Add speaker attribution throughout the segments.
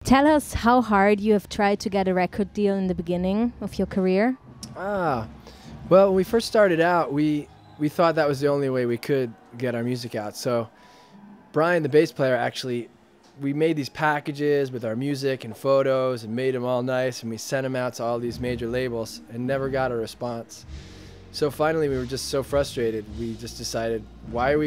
Speaker 1: Tell us how hard you have tried to get a record deal in the beginning of your career.
Speaker 2: Well, when we first started out, we thought that was the only way we could get our music out. So Brian, the bass player, actually, we made these packages with our music and photos and made them all nice, and we sent them out to all these major labels and never got a response. So finally, we were just so frustrated. We just decided, why are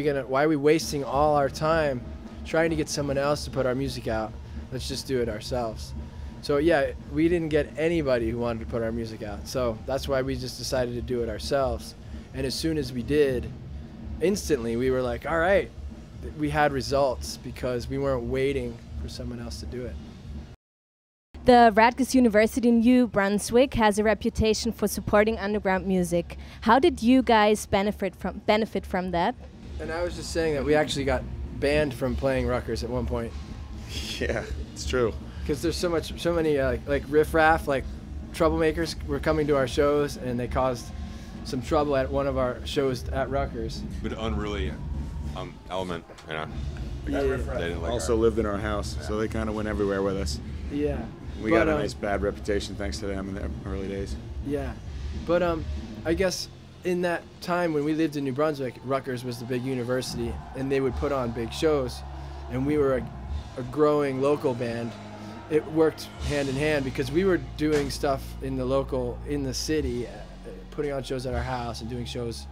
Speaker 2: we wasting all our time trying to get someone else to put our music out? Let's just do it ourselves. So yeah, we didn't get anybody who wanted to put our music out. So that's why we just decided to do it ourselves. And as soon as we did, instantly we were like, all right, we had results because we weren't waiting for someone else to do it.
Speaker 1: The Rutgers University in New Brunswick has a reputation for supporting underground music. How did you guys benefit from that?
Speaker 2: And I was just saying that we actually got banned from playing Rutgers at one point.
Speaker 3: Yeah, it's true.
Speaker 2: Because there's so many like riffraff, like troublemakers were coming to our shows, and they caused some trouble at one of our shows at Rutgers.
Speaker 4: But unruly element, you know.
Speaker 2: Yeah.
Speaker 4: They didn't like
Speaker 3: Also lived in our house, so they kind of went everywhere with us.
Speaker 2: Yeah.
Speaker 3: We got a nice bad reputation thanks to them in the early days.
Speaker 2: Yeah. But I guess in that time when we lived in New Brunswick, Rutgers was the big university, and they would put on big shows, and we were a growing local band. It worked hand in hand because we were doing stuff in the city, putting on shows at our house and doing shows,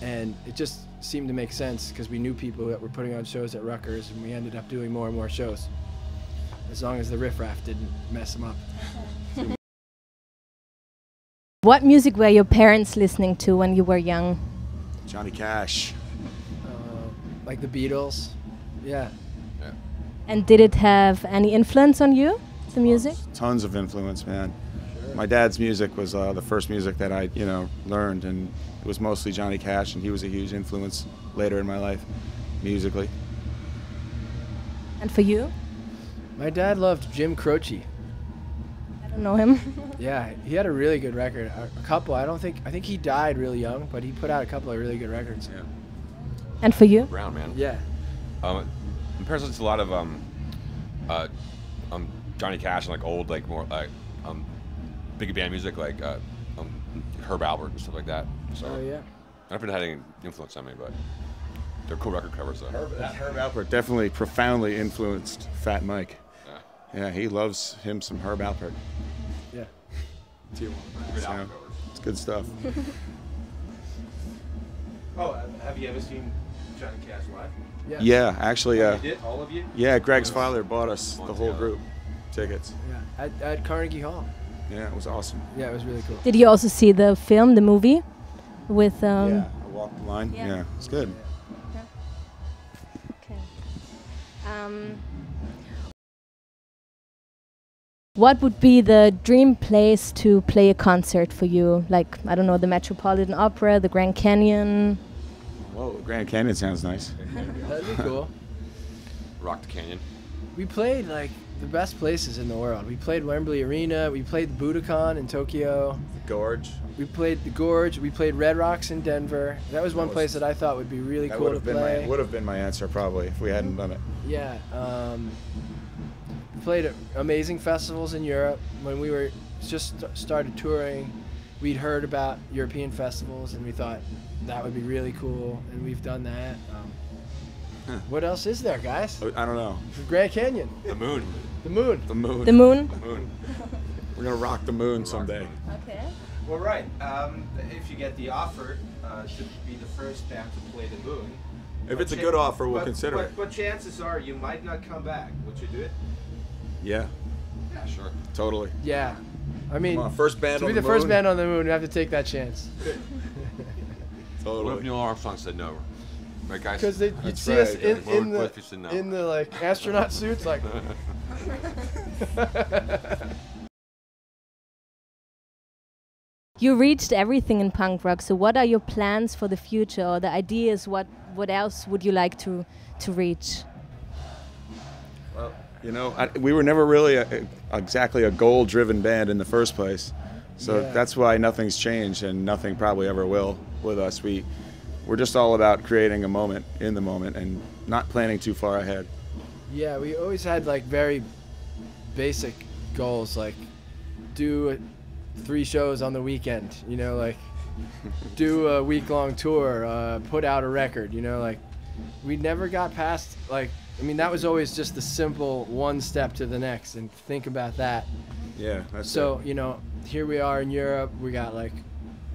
Speaker 2: and it just seemed to make sense because we knew people that were putting on shows at Rutgers, and we ended up doing more and more shows, as long as the riffraff didn't mess them up.
Speaker 1: What music were your parents listening to when you were young?
Speaker 3: Johnny Cash.
Speaker 2: Like the Beatles. Yeah.
Speaker 1: And did it have any influence on you, the music?
Speaker 3: Tons of influence, man. Sure. My dad's music was the first music that I, learned, and it was mostly Johnny Cash, and he was a huge influence later in my life, musically.
Speaker 1: And for you?
Speaker 2: My dad loved Jim Croce.
Speaker 1: I don't know him.
Speaker 2: Yeah, he had a really good record. A couple, I think he died really young, but he put out a couple of really good records.
Speaker 4: Yeah.
Speaker 1: And for you?
Speaker 4: Brown, man.
Speaker 2: Yeah.
Speaker 4: My parents listened to a lot of Johnny Cash and like old, like more like big band music, like Herb Alpert and stuff like that. So
Speaker 2: Oh yeah.
Speaker 4: I don't know if it had any influence on me, but they're cool record covers though.
Speaker 3: Herb Alpert definitely profoundly influenced Fat Mike.
Speaker 4: Yeah.
Speaker 3: Yeah, he loves him some Herb Alpert.
Speaker 2: Yeah.
Speaker 4: Good
Speaker 3: So,
Speaker 4: album covers.
Speaker 3: it's good stuff.
Speaker 5: Oh, have you ever seen Johnny Cash live?
Speaker 2: Yeah.
Speaker 3: Yeah, actually,
Speaker 5: You did? All of you?
Speaker 3: yeah, Greg's father bought us the whole group tickets.
Speaker 2: Yeah. At Carnegie Hall.
Speaker 3: Yeah, it was awesome.
Speaker 2: Yeah, it was really cool.
Speaker 1: Did you also see the film, the movie? With
Speaker 3: Yeah, I walked the line.
Speaker 1: Yeah.
Speaker 3: Yeah, it's good.
Speaker 1: Okay. What would be the dream place to play a concert for you? Like, I don't know, the Metropolitan Opera, the Grand Canyon?
Speaker 3: Whoa, Grand Canyon sounds nice.
Speaker 2: That'd be cool.
Speaker 4: Rock the Canyon.
Speaker 2: We played like the best places in the world. We played Wembley Arena. We played the Budokan in Tokyo.
Speaker 3: The Gorge.
Speaker 2: We played the Gorge. We played Red Rocks in Denver. That was one place that I thought would be really cool to play.
Speaker 3: Would have been my answer probably if we hadn't done it.
Speaker 2: Yeah. We played at amazing festivals in Europe. When we were just started touring, we'd heard about European festivals, and we thought that would be really cool, and we've done that. What else is there, guys?
Speaker 3: I don't know.
Speaker 2: The Grand Canyon.
Speaker 4: The moon.
Speaker 2: The moon.
Speaker 3: The moon.
Speaker 1: The moon?
Speaker 4: The moon.
Speaker 3: We're gonna rock the moon someday.
Speaker 1: Okay.
Speaker 5: Well, right. If you get the offer to be the first band to play the moon.
Speaker 3: If it's a good offer, we'll consider it.
Speaker 5: But chances are you might not come back. Would you do it?
Speaker 3: Yeah,
Speaker 4: Yeah, sure.
Speaker 3: totally.
Speaker 2: Yeah. I mean,
Speaker 3: Come on, first band
Speaker 2: to
Speaker 3: on
Speaker 2: be
Speaker 3: the
Speaker 2: the first
Speaker 3: moon?
Speaker 2: band on the moon, we have to take that chance.
Speaker 4: What if
Speaker 3: Totally.
Speaker 4: Neil Armstrong said no? Right, guys?
Speaker 2: Because you'd
Speaker 3: That's
Speaker 2: see us
Speaker 3: right,
Speaker 2: in the like astronaut suits, like.
Speaker 1: You reached everything in punk rock, so what are your plans for the future, or the ideas? What else would you like to reach?
Speaker 3: Well, we were never really exactly a goal-driven band in the first place, so
Speaker 2: Yeah.
Speaker 3: that's why nothing's changed, and nothing probably ever will with us. We're just all about creating a moment in the moment and not planning too far ahead.
Speaker 2: Yeah, we always had like very basic goals, like do 3 shows on the weekend, you know, like do a week-long tour, put out a record, you know, like we never got past, like, I mean, that was always just the simple one step to the next, and think about that.
Speaker 3: Yeah, that's
Speaker 2: So,
Speaker 3: it.
Speaker 2: you know, here we are in Europe, we got like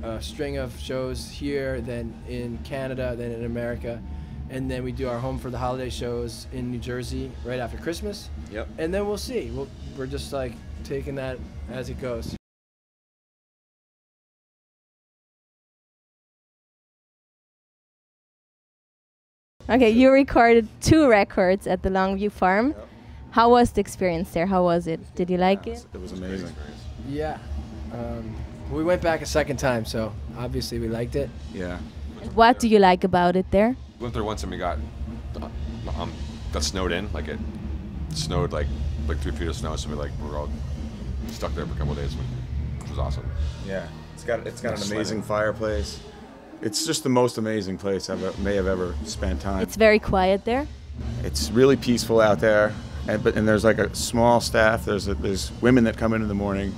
Speaker 2: a string of shows here, then in Canada, then in America, and then we do our home for the holiday shows in New Jersey right after Christmas.
Speaker 3: Yep.
Speaker 2: And then we'll see. We're just like taking that as it goes.
Speaker 1: Okay, you recorded 2 records at the Longview farm.
Speaker 3: Yep.
Speaker 1: How was the experience there? How was it? Did you like it?
Speaker 3: It was amazing.
Speaker 2: Yeah. We went back a second time, so obviously we liked it.
Speaker 3: Yeah.
Speaker 1: What do you like about it there?
Speaker 4: We went there once and we got snowed in. Like it snowed like 3 feet of snow, so we were all stuck there for a couple of days, which was awesome.
Speaker 3: Yeah. It's got an amazing fireplace. It's just the most amazing place I may have ever spent time.
Speaker 1: It's very quiet there.
Speaker 3: It's really peaceful out there, and there's like a small staff. There's women that come in the morning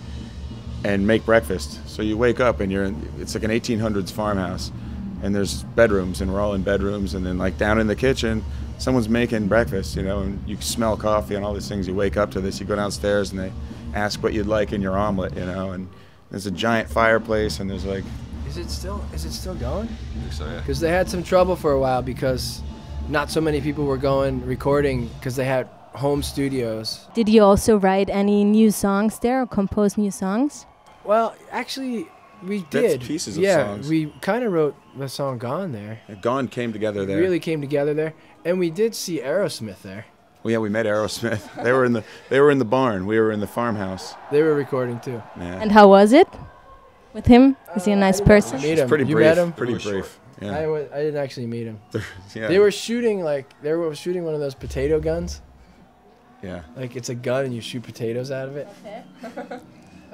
Speaker 3: and make breakfast. So you wake up and it's like an 1800s farmhouse, and there's bedrooms, and we're all in bedrooms, and then like down in the kitchen, someone's making breakfast, you know, and you smell coffee and all these things. You wake up to this, you go downstairs and they ask what you'd like in your omelet, you know, and there's a giant fireplace, and there's like.
Speaker 2: Is it still going?
Speaker 4: I think so, yeah.
Speaker 2: Because they had some trouble for a while because not so many people were going recording because they had home studios.
Speaker 1: Did you also write any new songs there or compose new songs?
Speaker 2: Well, actually, we
Speaker 3: That's
Speaker 2: did.
Speaker 3: pieces of
Speaker 2: yeah,
Speaker 3: songs.
Speaker 2: we kind of wrote the song "Gone" there.
Speaker 3: Gone came together there.
Speaker 2: Really came together there, and we did see Aerosmith there.
Speaker 3: Well, yeah, we met Aerosmith. They were in the barn. We were in the farmhouse.
Speaker 2: They were recording too.
Speaker 3: Yeah.
Speaker 1: And how was it with him? Is he a nice person?
Speaker 2: Meet him.
Speaker 3: Pretty
Speaker 2: You
Speaker 3: brief.
Speaker 2: met him?
Speaker 3: Pretty
Speaker 4: Really
Speaker 3: brief. Yeah.
Speaker 2: I didn't actually meet him.
Speaker 3: Yeah.
Speaker 2: They were shooting one of those potato guns.
Speaker 3: Yeah.
Speaker 2: Like it's a gun and you shoot potatoes out of it.
Speaker 1: Okay.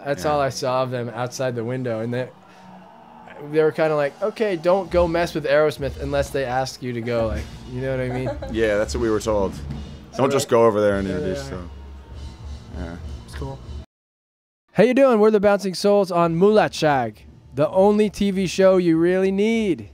Speaker 2: That's
Speaker 3: Yeah.
Speaker 2: all I saw of them outside the window, and they were kind of like, okay, don't go mess with Aerosmith unless they ask you to go. Like, you know what I mean?
Speaker 3: Yeah, that's what we were told. Don't just go over there and introduce
Speaker 2: yeah.
Speaker 3: them. Yeah.
Speaker 2: It's cool. How you doing? We're the Bouncing Souls on Mulatshag, the only TV show you really need.